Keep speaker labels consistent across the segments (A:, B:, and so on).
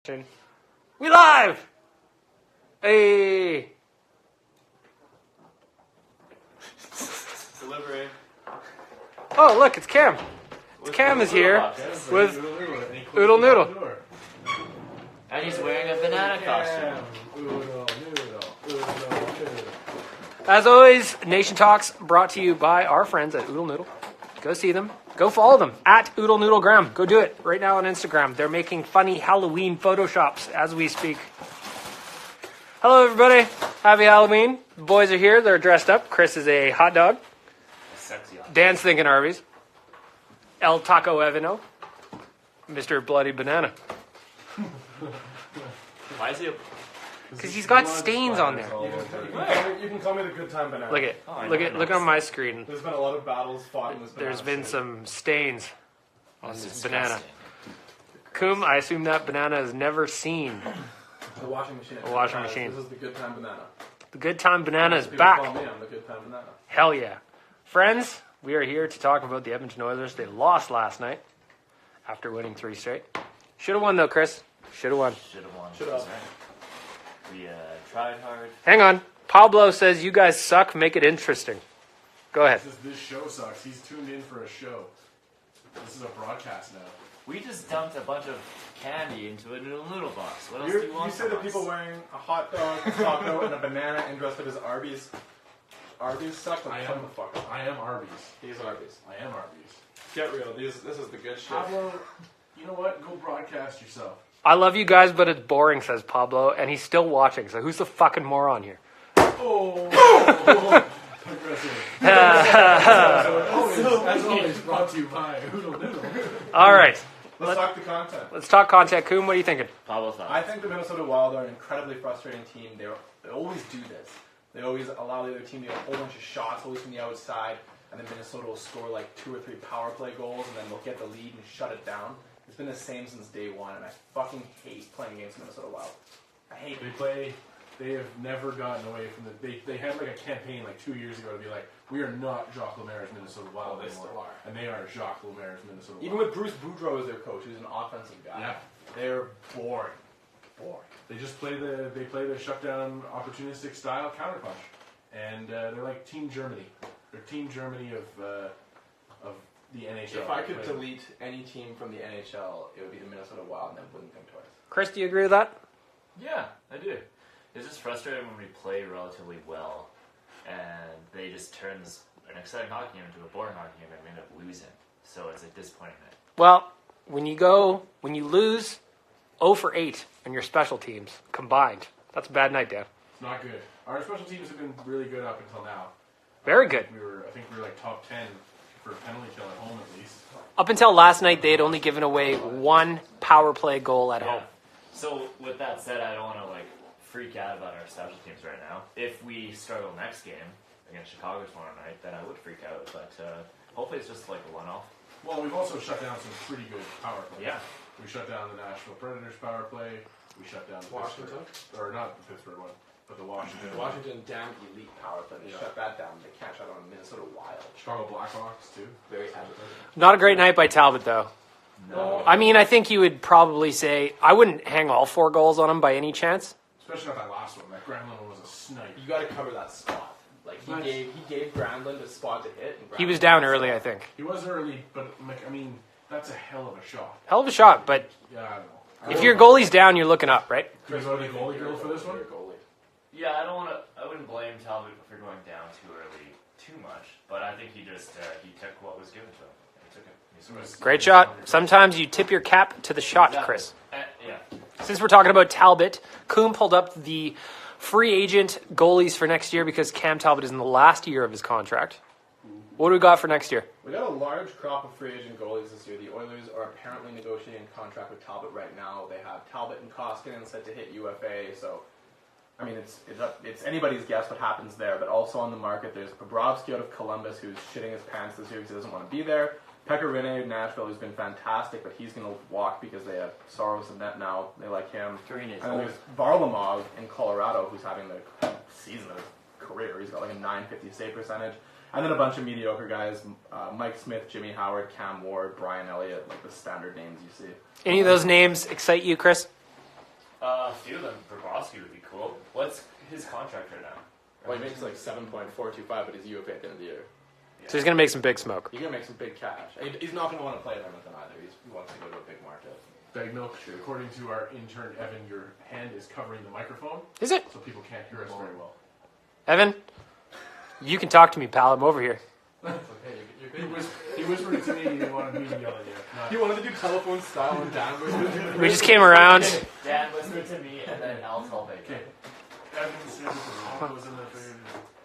A: We live! Hey!
B: Delivery.
A: Oh, look, it's Cam. Cam is here with Oodle Noodle.
B: And he's wearing a banana costume.
A: As always, Nation Talks brought to you by our friends at Oodle Noodle. Go see them. Go follow them at Oodle Noodlegram. Go do it right now on Instagram. They're making funny Halloween photoshops as we speak. Hello, everybody. Happy Halloween. The boys are here. They're dressed up. Chris is a hot dog.
B: Sexy hot dog.
A: Dan's thinking Arby's. El Taco Evano. Mr. Bloody Banana.
B: Why is he?
A: Because he's got stains on there.
C: You can call me the good time banana.
A: Look on my screen.
C: There's been a lot of battles fought in this banana.
A: There's been some stains on this banana.
B: Disgusting.
A: Coom, I assume that banana has never seen
C: The washing machine.
A: a washing machine.
C: This is the good time banana.
A: The good time banana is
C: People
A: back.
C: call me, I'm the good time banana.
A: Hell yeah. Friends, we are here to talk about the Edmonton Oilers. They lost last night after winning 3 straight. Should have won though, Chris. Should have won.
B: Should have won.
C: Should have.
B: We tried hard.
A: Hang on. Pablo says you guys suck. Make it interesting. Go ahead.
C: This show sucks. He's tuned in for a show. This is a broadcast now.
B: We just dumped a bunch of candy into a noodle box. What else do you want
C: You say
B: from
C: the
B: us?
C: people wearing a hot dog, a taco, and a banana and dressed up as Arby's. Arby's suck? Like, shut the fuck up.
D: I am Arby's.
C: He's Arby's.
D: I am Arby's.
C: Get real. This is the good shit.
D: Pablo, you know what? Go broadcast yourself.
A: I love you guys, but it's boring, says Pablo, and he's still watching. So who's the fucking moron here?
D: Oh, aggressive. As always, brought to you by Oodle Noodle.
A: All right.
C: Let's talk the content.
A: Let's talk content. Coom, what are you thinking?
B: Pablo thought.
C: I think the Minnesota Wild are an incredibly frustrating team. They always do this. They always allow the other team to get a whole bunch of shots, always from the outside, and then Minnesota will score like 2 or 3 power play goals, and then they'll get the lead and shut it down. It's been the same since day one, and I fucking hate playing against Minnesota Wild. I hate it.
D: They have never gotten away from they had like a campaign like 2 years ago to be like, we are not Jacques Lemaire's Minnesota Wild
C: They
D: anymore.
C: still are.
D: And they are Jacques Lemaire's Minnesota Wild.
C: Even with Bruce Boudreau as their coach, who's an offensive guy,
D: Yeah.
C: they're boring. Boring.
D: They just play the shutdown opportunistic style counterpunch. And they're like Team Germany. They're Team Germany of the NHL.
C: If I could delete any team from the NHL, it would be the Minnesota Wild, and I wouldn't think twice.
A: Chris, do you agree with that?
B: Yeah, I do. It's just frustrating when we play relatively well, and they just turns an exciting hockey game into a boring hockey game, and we end up losing. So it's a disappointing night.
A: Well, when you lose 0 for 8 on your special teams combined, that's a bad night, Dan.
D: It's not good. Our special teams have been really good up until now.
A: Very good.
D: I think we were like top 10 for penalty kill at home at least.
A: Up until last night, they had only given away 1 power play goal at home.
B: So with that said, I don't want to freak out about our special teams right now. If we struggle next game against Chicago tomorrow night, then I would freak out. But hopefully it's just like a one-off.
D: Well, we've also shut down some pretty good power play.
B: Yeah.
D: We shut down the Nashville Predators power play. We shut down the
C: Washington?
D: Pittsburgh, or not the Pittsburgh one, but the Washington.
C: Washington, damn elite power play. They shut that down. They can't shut down Minnesota Wild.
D: Chicago Blackhawks too.
C: Very advertising.
A: Not a great night by Talbot, though.
B: No.
A: I mean, I think you would probably say I wouldn't hang all 4 goals on him by any chance.
D: Especially not that last one. That Granlund one was a snipe.
C: You got to cover that spot. Like he gave Granlund a spot to hit. And
A: He was
C: Granlund
A: down
C: got
A: early,
C: the
A: I
C: spot.
A: think.
D: He was early, but I mean, that's a hell of a shot.
A: Hell of a shot, but
D: Yeah, I don't know.
A: if your goalie's down, you're looking up, right?
D: Chris, what the goalie girl for this one?
C: Your goalie.
B: Yeah, I wouldn't blame Talbot for going down too early too much, but I think he just he took what was given to him. He took it. He sort of-
A: Great shot. Sometimes you tip your cap to the shot,
B: Exactly.
A: Chris.
B: Yeah.
A: Since we're talking about Talbot, Coombe pulled up the free agent goalies for next year because Cam Talbot is in the last year of his contract. What do we got for next year?
C: We got a large crop of free agent goalies this year. The Oilers are apparently negotiating a contract with Talbot right now. They have Talbot and Koskinen set to hit UFA, so I mean it's anybody's guess what happens there. But also on the market, there's Bobrovsky out of Columbus, who's shitting his pants this year because he doesn't want to be there. Pekka Rinne of Nashville, who's been fantastic, but he's going to walk because they have Soros and net now. They like him.
B: Green is
C: And then
B: old.
C: there's Varlamov in Colorado, who's having the season of his career. He's got like a .950 save percentage. And then a bunch of mediocre guys, Mike Smith, Jimmy Howard, Cam Ward, Brian Elliott, like the standard names you see.
A: Any of those names excite you, Chris?
B: two of them, Bobrovsky would be cool. What's his contract right now?
C: Well, he makes like 7.425, but he's UFA at the end of the year.
A: So he's going to make some big smoke.
C: He's gonna make some big cash. He's not gonna want to play at Edmonton either. He wants to go to a big market.
D: Bag milk. According to our intern Evan, your hand is covering the microphone,
A: Is it?
D: so people can't hear us very well.
A: Evan, you can talk to me, pal. I'm over here.
C: It's okay. You're good.
D: He whispered it to me. He didn't want me to yell at you. Not-
C: He wanted to do telephone style and Dan was
A: We just came around.
B: Dan whispered to me, and then Al told me.
D: Okay. Evan said that the was in the thing.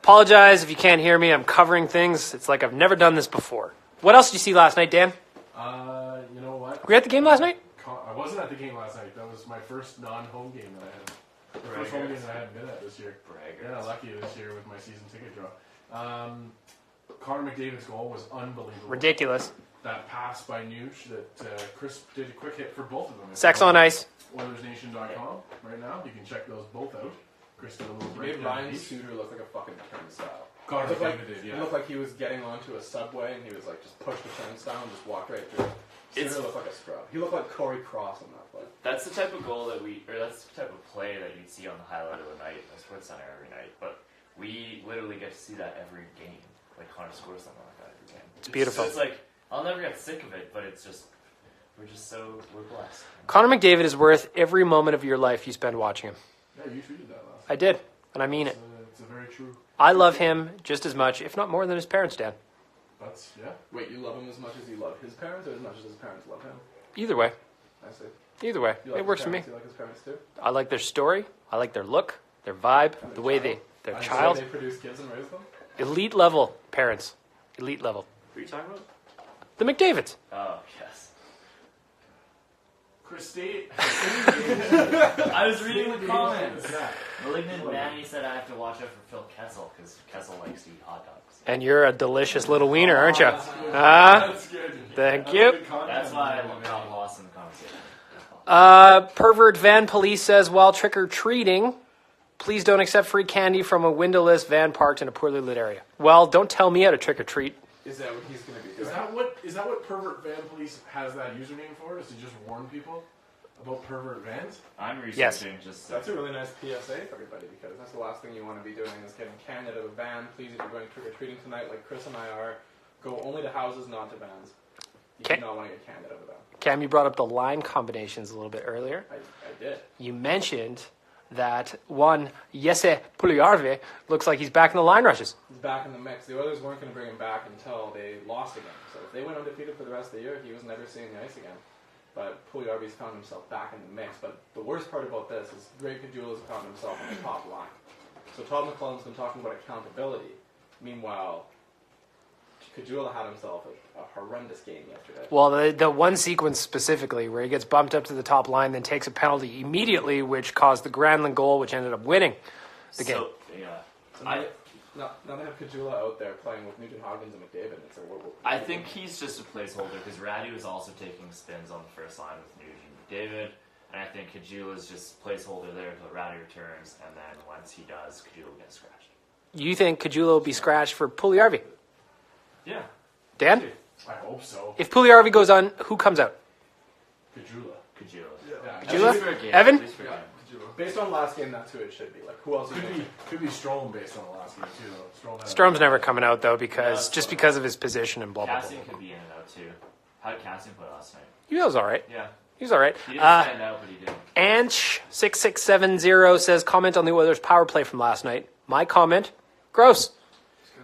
A: Apologize if you can't hear me. I'm covering things. It's like I've never done this before. What else did you see last night, Dan?
D: You know what?
A: Were you at the game last night?
D: I wasn't at the game last night. That was my first non-home game that I had. The first home game that I hadn't been at this year. Yeah, lucky this year with my season ticket draw. Connor McDavid's goal was unbelievable.
A: Ridiculous.
D: That pass by Nuge that Chris did a quick hit for both of them.
A: Sex on ice.
D: Oilersnation.com right now. You can check those both out. Chris did a little
C: He made
D: breakdown.
C: Ryan
D: each.
C: Suter look like a fucking turnstile.
D: Connor
C: It looked like,
D: McDavid did,
C: It
D: yeah.
C: looked like he was getting onto a subway and he was like just pushed the turnstile and just walked right through it.
B: It's-
C: Suter looked like a scrub. He looked like Corey Cross on that play.
B: That's the type of goal that that's the type of play that you'd see on the highlight of the night, the Sports Center every night. But we literally get to see that every game. Like Connor scores something like that every game.
A: It's beautiful.
B: It's like I'll never get sick of it, but it's just we're blessed.
A: Connor McDavid is worth every moment of your life you spend watching him.
D: Yeah, you tweeted that last
A: I did, and I mean it.
D: It's a very true.
A: I love him just as much, if not more than his parents, Dan.
D: That's, yeah.
C: Wait, you love him as much as you love his parents or as much as his parents love him?
A: Either way.
C: I see.
A: Either way.
C: You like
A: It works
C: his
A: for me.
C: parents? You like his parents too?
A: I like their story. I like their look, their vibe,
C: And
A: the
C: their
A: way
C: child.
A: their
C: And
A: child.
C: So they produce kids and raise them?
A: Elite level parents. Elite level.
B: What are you talking about?
A: The McDavids.
B: Oh yes.
D: Chris State.
B: I was reading the comments.
D: Yeah.
B: Malignant Manny said I have to watch out for Phil Kessel because Kessel likes to eat hot dogs.
A: And you're a delicious little wiener, aren't you?
D: That's good.
A: Thank
D: That's
A: you.
D: good content.
B: That's why I got lost in the conversation.
A: Pervert Van Police says, while trick-or-treating, please don't accept free candy from a windowless van parked in a poorly lit area. Well, don't tell me how to trick-or-treat.
C: Is that what he's going to be
D: Is
C: doing?
D: that what Pervert Van Police has that username for? Is to just warn people about pervert vans?
B: I'm
A: Yes.
B: researching just.
C: That's a really nice PSA for everybody because that's the last thing you want to be doing is getting canned out of a van. Please, if you're going trick-or-treating tonight like Chris and I are, go only to houses, not to vans. You
A: Okay.
C: do not want to get canned out of a van.
A: Cam, you brought up the line combinations a little bit earlier.
C: I did.
A: You mentioned that one Jesse Puljujärvi looks like he's back in the line rushes.
C: He's back in the mix. The Oilers weren't going to bring him back until they lost again. So if they went undefeated for the rest of the year, he was never seeing the ice again. But Puljujärvi's found himself back in the mix. But the worst part about this is Greg Caggiula's found himself on the top line. So Todd McClellan's been talking about accountability. Meanwhile, Caggiula had himself a horrendous game yesterday.
A: Well, the one sequence specifically where he gets bumped up to the top line, then takes a penalty immediately, which caused the Granlund goal, which ended up winning the game.
B: So, yeah.
C: So now they have Caggiula out there playing with Nugent Hopkins and McDavid. It's
B: I think he's just a placeholder because Ratty was also taking spins on the first line with Nugent and David, and I think Caggiula's just placeholder there until Ratty returns, and then once he does, Caggiula will get scratched.
A: You think Caggiula will be scratched for Puljujärvi?
B: Yeah.
A: Dan?
D: I hope so.
A: If Puljujärvi goes on, who comes out?
D: Caggiula.
B: Caggiula.
D: Yeah.
A: Caggiula?
B: At least for a game,
A: Evan?
B: at least for a game.
C: based on last game, that's who it should be. Like who else?
D: Could be Strome based on the last game too. Though.
A: Strome's never coming out though because of his position and blah blah blah.
B: Cassian could be in and out too. How did Cassian play last night?
A: He was all right.
B: Yeah.
A: He was all right.
B: He didn't stand out, but he did.
A: Anch6670 says, comment on the Oilers' power play from last night. My comment, gross.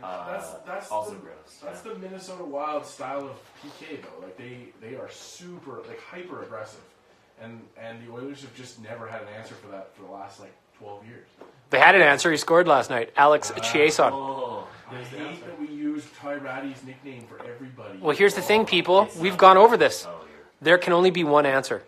D: That's
B: Also
D: the,
B: gross.
D: That's the Minnesota Wild style of PK though. Like they are super hyper aggressive, and the Oilers have just never had an answer for that for the last 12 years.
A: They had an answer. He scored last night. Alex Chiasson.
B: Oh.
D: I hate that we use Ty Ratty's nickname for everybody.
A: Well, here's the thing, people. We've gone over this.
B: Oh,
A: There can only be one answer.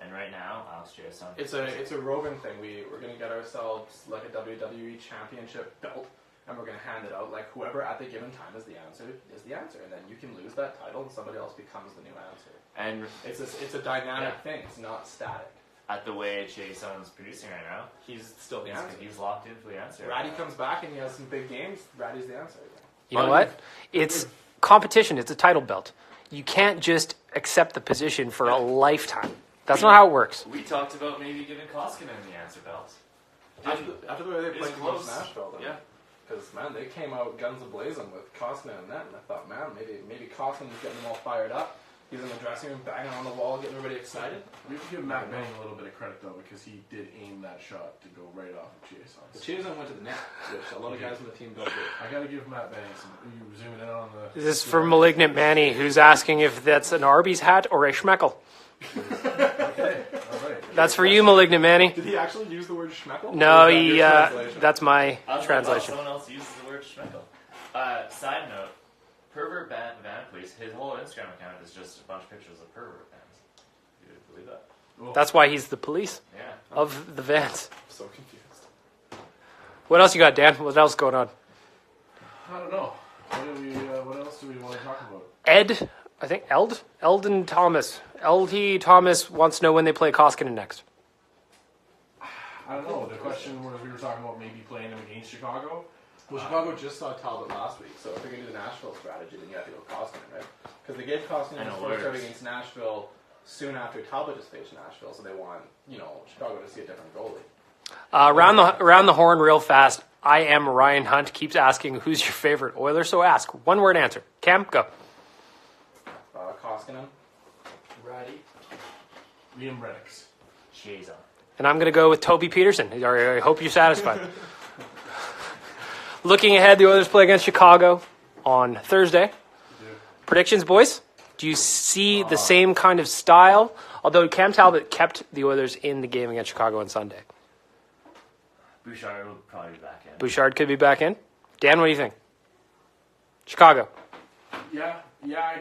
B: and right now, Alex Jason.
C: It's a Rogan thing. We're gonna get ourselves like a WWE championship belt, and we're gonna hand it out. Like whoever at the given time is the answer, and then you can lose that title, and somebody else becomes the new answer.
B: And
C: It's a dynamic thing. It's not static.
B: at the way Jason's producing right now,
C: He's still the
B: he's,
C: answer.
B: he's locked in for the answer.
C: Ratty comes back and he has some big games. Ratty's the answer.
A: You know what? It's competition. It's a title belt. You can't just accept the position for a lifetime. That's not how it works.
B: We talked about maybe giving Koskinen the answer belt.
C: After the way they
B: It's
C: played
B: close.
C: against Nashville,
B: Yeah.
C: because man, they came out guns a-blazing with Koskinen and net, and I thought, man, maybe Koskinen's getting them all fired up. He's in the dressing room, banging on the wall, getting everybody excited.
D: We have to give Matt Benning a little bit of credit though, because he did aim that shot to go right off of Chiasson.
C: The Chiasson went to the net, which a lot of guys on the team don't do.
D: I gotta give Matt Benning some. You zooming in on the.
A: This is for Malignant Manny, who's asking if that's an Arby's hat or a Schmeckel.
D: Okay, all right.
A: That's for you, Malignant Manny.
C: Did he actually use the word schmeckel?
A: No,
C: Or is that
A: he.
C: your translation?
A: That's my
B: I was
A: translation.
B: Someone else uses the word schmeckel. Side note, Pervert Van Police, his whole Instagram account is just a bunch of pictures of pervert vans. You believe that?
A: That's why he's the police
B: Yeah.
A: of the Vans.
C: I'm so confused.
A: What else you got, Dan? What else going on?
D: I don't know. What else do we want to talk about?
A: Ed, I think Eldon Thomas. LT Thomas wants to know when they play Koskinen next.
D: I don't know. The question was we were talking about maybe playing them against Chicago.
C: Well, Chicago just saw Talbot last week, so if they're going to do the Nashville strategy, then you have to go Koskinen, right? Because they gave Koskinen
B: I
C: his
B: know,
C: first start
B: Oilers.
C: against Nashville soon after Talbot just faced Nashville, so they want, Chicago to see a different goalie.
A: Around the horn real fast. I am Ryan Hunt. Keeps asking who's your favorite Oiler. So ask one word answer. Cam, go.
C: Koskinen.
B: Righty.
D: Liam Reddicks.
B: Chiasson.
A: And I'm going to go with Toby Peterson. I hope you're satisfied. Looking ahead, the Oilers play against Chicago on Thursday. Predictions, boys? Do you see the same kind of style? Although Cam Talbot kept the Oilers in the game against Chicago on Sunday.
B: Bouchard will probably be back in.
A: Bouchard could be back in. Dan, what do you think? Chicago.
D: Yeah. I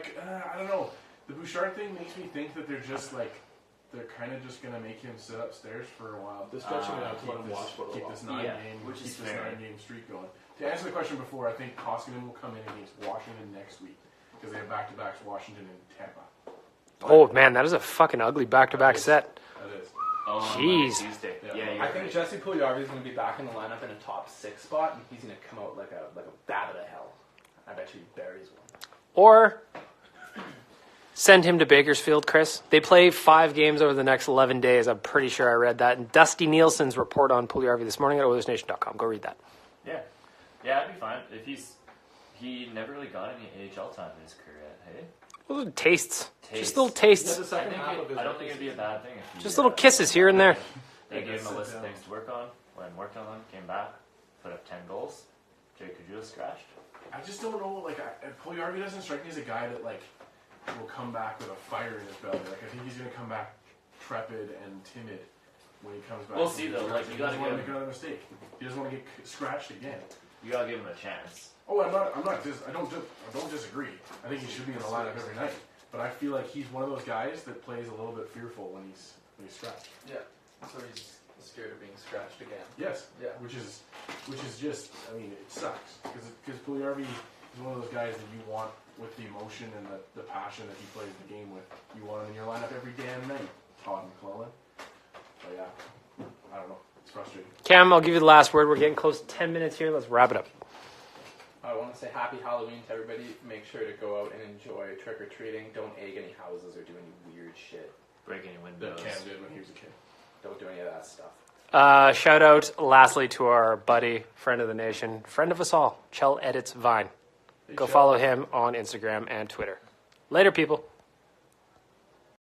D: don't know. The Bouchard thing makes me think that they're kind of just gonna make him sit upstairs for a while.
C: They're stretching it out to let him watch for a
D: Keep
C: while.
D: this
B: which is fair.
D: 9-game streak going. To answer the question before, I think Koskinen will come in against Washington next week because they have back-to-backs Washington and Tampa.
A: Oh, man, that is a fucking ugly back-to-back set.
D: That is.
B: Oh,
A: Jeez.
B: Tuesday.
D: Yeah.
B: Yeah, you're
C: I think
B: right.
C: Jesse Puljujarvi is going to be back in the lineup in a top 6 spot, and he's going to come out like a bat out of hell. I bet you he buries one.
A: Or send him to Bakersfield, Chris. They play 5 games over the next 11 days. I'm pretty sure I read that. And Dusty Nielsen's report on Puljujarvi this morning at Oilersnation.com. Go read that.
B: Yeah, that'd be fine. He never really got any AHL time in his career yet, hey?
A: Little tastes.
B: Tastes.
A: Just little tastes.
C: The second half of his
B: I don't think it'd be a bad thing if he,
A: Just little kisses here and there.
B: They gave him a
D: Sit
B: list of
D: down.
B: things to work on, went and worked on them, came back, put up 10 goals. Jay Kajula scratched.
D: I just don't know. Puljujarvi doesn't strike me as a guy that will come back with a fire in his belly. I think he's gonna come back trepid and timid when he comes back.
B: We'll see, though.
D: He
B: You
D: doesn't
B: gotta
D: want to
B: give
D: make another mistake. He doesn't want to get scratched again.
B: You gotta give him a chance.
D: Oh, I don't disagree. I think he should be in the lineup every night. But I feel like he's one of those guys that plays a little bit fearful when he's scratched.
C: Yeah, so he's scared of being scratched again.
D: Yes.
C: Yeah.
D: Which is just. I mean, it sucks because Puljujarvi is one of those guys that you want with the emotion and the passion that he plays the game with. You want him in your lineup every damn night, Todd McClellan. But yeah, I don't know. It's frustrating.
A: Cam, I'll give you the last word. We're getting close to 10 minutes here. Let's wrap it up.
C: I want to say happy Halloween to everybody. Make sure to go out and enjoy trick-or-treating. Don't egg any houses or do any weird shit.
B: Break any
D: That
B: windows.
D: Cam did when he was a kid.
C: Don't do any of that stuff.
A: Shout out, lastly, to our buddy, friend of the nation, friend of us all, Chell Edits Vine. Go follow him on Instagram and Twitter. Later, people.